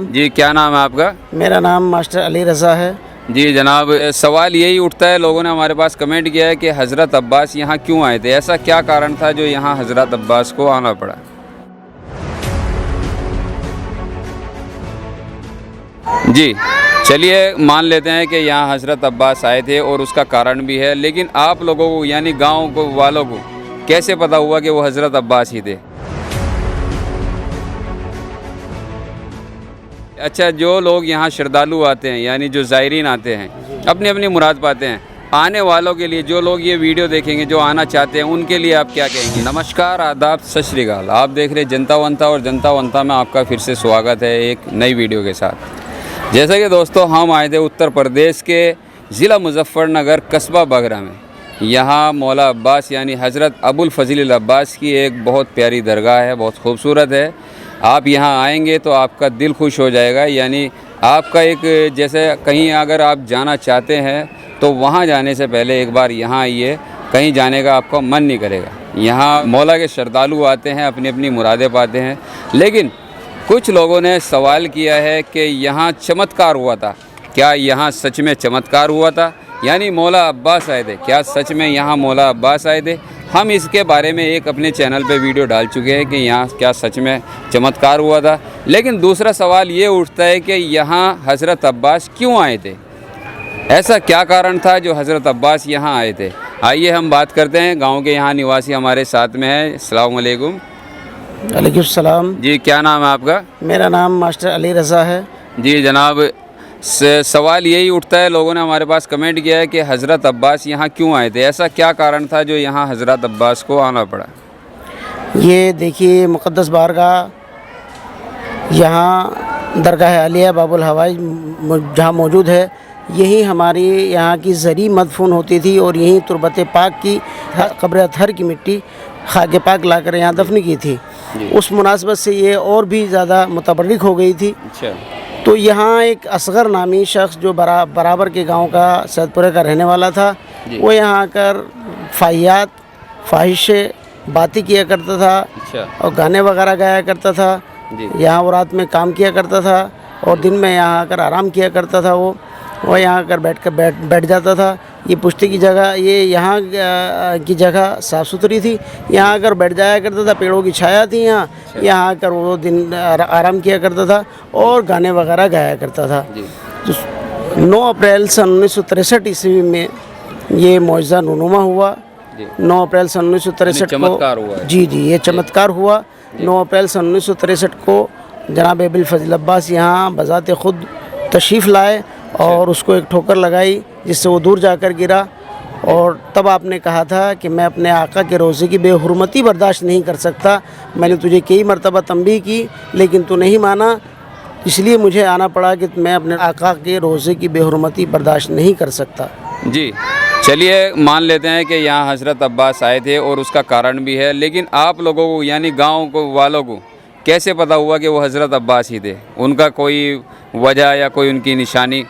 जी, क्या नाम है आपका? मेरा नाम मास्टर अली रज़ा है। जी जनाब, सवाल यही उठता है, लोगों ने हमारे पास कमेंट किया है कि हज़रत अब्बास यहाँ क्यों आए थे, ऐसा क्या कारण था जो यहाँ हज़रत अब्बास को आना पड़ा? जी, चलिए मान लेते हैं कि यहाँ हज़रत अब्बास आए थे और उसका कारण भी है, लेकिन आप लोगों को यानी गाँव को वालों को कैसे पता हुआ कि वो हज़रत अब्बास ही थे? अच्छा, जो लोग यहाँ श्रद्धालु आते हैं यानी जो ज़ायरीन आते हैं, अपनी अपनी मुराद पाते हैं, आने वालों के लिए, जो लोग ये वीडियो देखेंगे, जो आना चाहते हैं, उनके लिए आप क्या कहेंगे? नमस्कार, आदाब, सत श्री अकाल। आप देख रहे जनता वंता, और जनता वंता में आपका फिर से स्वागत है एक नई वीडियो के साथ। जैसा कि दोस्तों, हम आए थे उत्तर प्रदेश के ज़िला मुजफ्फरनगर, कस्बा बगरा में। यहाँ मौला अब्बास यानी हज़रत अबुल फ़ज़ील अब्बास की एक बहुत प्यारी दरगाह है, बहुत खूबसूरत है। आप यहाँ आएंगे तो आपका दिल खुश हो जाएगा, यानी आपका एक, जैसे कहीं अगर आप जाना चाहते हैं तो वहाँ जाने से पहले एक बार यहाँ आइए, कहीं जाने का आपका मन नहीं करेगा। यहाँ मौला के श्रद्धालु आते हैं, अपनी अपनी मुरादें पाते हैं। लेकिन कुछ लोगों ने सवाल किया है कि यहाँ चमत्कार हुआ था, क्या यहाँ सच में चमत्कार हुआ था, यानी मौला अब्बास आए थे, क्या सच में यहाँ मौला अब्बास आए थे? हम इसके बारे में एक अपने चैनल पे वीडियो डाल चुके हैं कि यहाँ क्या सच में चमत्कार हुआ था। लेकिन दूसरा सवाल ये उठता है कि यहाँ हज़रत अब्बास क्यों आए थे, ऐसा क्या कारण था जो हज़रत अब्बास यहाँ आए थे? आइए हम बात करते हैं। गांव के यहाँ निवासी हमारे साथ में है। अस्सलाम वालेकुम। वालेकुम सलाम। जी, क्या नाम है आपका? मेरा नाम मास्टर अली रज़ा है। जी जनाब, सवाल यही उठता है, लोगों ने हमारे पास कमेंट किया है कि हज़रत अब्बास यहाँ क्यों आए थे, ऐसा क्या कारण था जो यहाँ हज़रत अब्बास को आना पड़ा? ये देखिए, मुक़द्दस बारगाह, यहाँ दरगाह आलिया बाबुल हवाई जहाँ मौजूद है, यही हमारी यहाँ की ज़री मदफून होती थी, और यहीं तुरबत पाक की क़ब्र अतहर की मिट्टी खाक पाक लाकर यहाँ दफन की थी। उस मुनासबत से ये और भी ज़्यादा मुतबर्रिक हो गई थी। अच्छा। तो यहाँ एक असगर नामी शख्स जो बराबर के गांव का सैदपुरे का रहने वाला था, वो यहाँ आकर फ़ाहियात फ़ाहिशे बातें किया करता था। अच्छा। और गाने वगैरह गाया करता था। यहाँ वो रात में काम किया करता था और दिन में यहाँ आकर आराम किया करता था। वो यहाँ आकर बैठ जाता था। ये पुश्ती की जगह, ये यहाँ की जगह साफ़ सुथरी थी, यहाँ आकर बैठ जाया करता था। पेड़ों की छाया थी यहाँ आकर वो दिन आराम किया करता था और गाने वगैरह गाया करता था। तो 9 अप्रैल सन 1963 ईस्वी में ये मौजज़ा नुनुमा हुआ। 9 अप्रैल सन 1963 चमत्कार हुआ है। जी, ये चमत्कार हुआ। 9 अप्रैल सन 1963 को जनाब अबुल फ़ज़ील अब्बास यहाँ बज़ाते ख़ुद तशरीफ़ लाए और उसको एक ठोकर लगाई, जिससे वो दूर जाकर गिरा। और तब आपने कहा था कि मैं अपने आका के रोज़े की बेहुरमती बर्दाश्त नहीं कर सकता। मैंने तुझे कई मरतबा तंबीह की, लेकिन तू नहीं माना, इसलिए मुझे आना पड़ा कि मैं अपने आका के रोज़े की बेहुरमती बर्दाश्त नहीं कर सकता। जी, चलिए मान लेते हैं कि यहाँ हज़रत अब्बास आए थे और उसका कारण भी है, लेकिन आप लोगों को यानी गाँव को वालों को कैसे पता हुआ कि वो हज़रत अब्बास ही थे? उनका कोई वजह या कोई उनकी निशानी?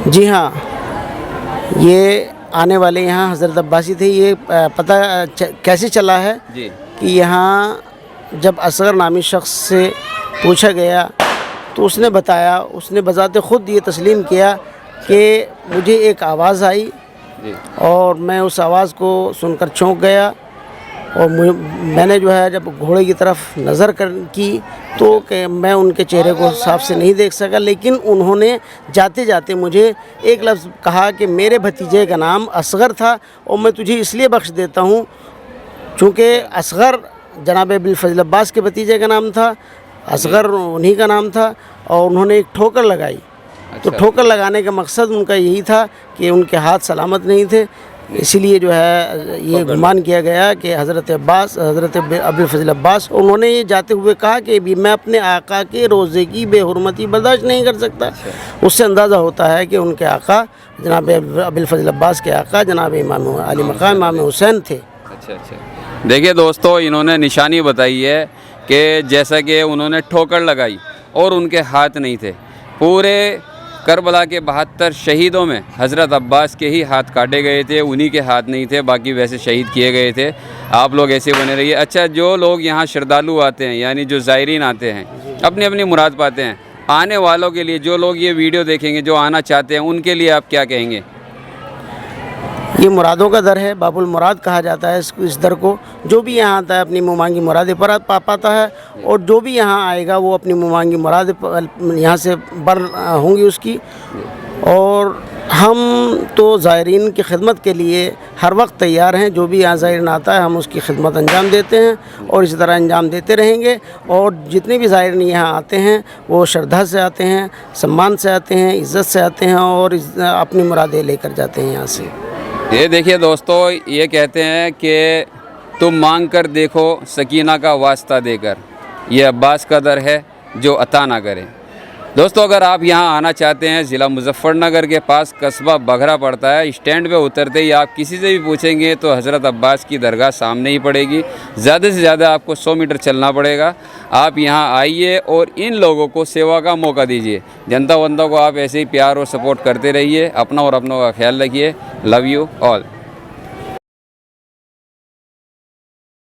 जी हाँ, ये आने वाले यहाँ हज़रत अब्बासी थे। ये पता कैसे चला है जी कि यहाँ जब असगर नामी शख्स से पूछा गया तो उसने बताया, उसने बज़ाते ख़ुद ये तस्लीम किया कि मुझे एक आवाज़ आई और मैं उस आवाज़ को सुनकर चौंक गया। और मैंने जो है जब घोड़े की तरफ नज़र की तो कि मैं उनके चेहरे को साफ से नहीं देख सका, लेकिन उन्होंने जाते जाते मुझे एक लफ्ज़ कहा कि मेरे भतीजे का नाम असगर था और मैं तुझे इसलिए बख्श देता हूँ चूँकि असगर जनाब अबुल फ़ज़ील अब्बास के भतीजे का नाम था, असगर उन्हीं का नाम था। और उन्होंने एक ठोकर लगाई। तो ठोकर लगाने का मकसद उनका यही था कि उनके हाथ सलामत नहीं थे, इसीलिए जो है ये गुमान किया गया कि हज़रत अबुल फ़ज़ील अब्बास, उन्होंने ये जाते हुए कहा कि भी मैं अपने आका के रोज़े की बेहुरमती बर्दाश्त नहीं कर सकता। उससे अंदाज़ा होता है कि उनके आका जनाब अबुल फ़ज़ील अब्बास के आका जनाब इमाम अली मकाम इमाम हुसैन थे। अच्छा। देखिए दोस्तों, इन्होंने निशानी बताई है कि जैसा कि उन्होंने ठोकर लगाई और उनके हाथ नहीं थे। पूरे करबला के 72 शहीदों में हज़रत अब्बास के ही हाथ काटे गए थे, उन्हीं के हाथ नहीं थे, बाकी वैसे शहीद किए गए थे। आप लोग ऐसे बने रहिए। अच्छा, जो लोग यहाँ श्रद्धालु आते हैं यानी जो ज़ायरीन आते हैं, अपनी अपनी मुराद पाते हैं। आने वालों के लिए, जो लोग ये वीडियो देखेंगे, जो आना चाहते हैं, उनके लिए आप क्या कहेंगे? ये मुरादों का दर है, बाबुल मुराद कहा जाता है इस दर को। जो भी यहाँ आता है अपनी मुँह मांगी मुरादें पर पा पाता है, और जो भी यहाँ आएगा वो अपनी मुँह मांगी मुरादें यहाँ से बर होंगी उसकी। और हम तो ज़ायरीन की खिदमत के लिए हर वक्त तैयार हैं। जो भी यहाँ ज़ायरीन आता है हम उसकी खिदमत अंजाम देते हैं और इसी तरह अंजाम देते रहेंगे। और जितने भी ज़ायरीन यहाँ आते हैं वो श्रद्धा से आते हैं, सम्मान से आते हैं, इज़्ज़त से आते हैं और अपनी मुरादें लेकर जाते हैं यहाँ से। ये देखिए दोस्तों, ये कहते हैं कि तुम मांग कर देखो सकीना का वास्ता देकर, ये अब्बास का दर है जो अता ना करे। दोस्तों, अगर आप यहाँ आना चाहते हैं, ज़िला मुजफ्फरनगर के पास कस्बा बघरा पड़ता है। स्टैंड पे उतरते ही आप किसी से भी पूछेंगे तो हज़रत अब्बास की दरगाह सामने ही पड़ेगी। ज़्यादा से ज़्यादा आपको 100 मीटर चलना पड़ेगा। आप यहाँ आइए और इन लोगों को सेवा का मौका दीजिए। जनता वंता को आप ऐसे ही प्यार और सपोर्ट करते रहिए। अपना और अपनों का ख्याल रखिए। Love you all.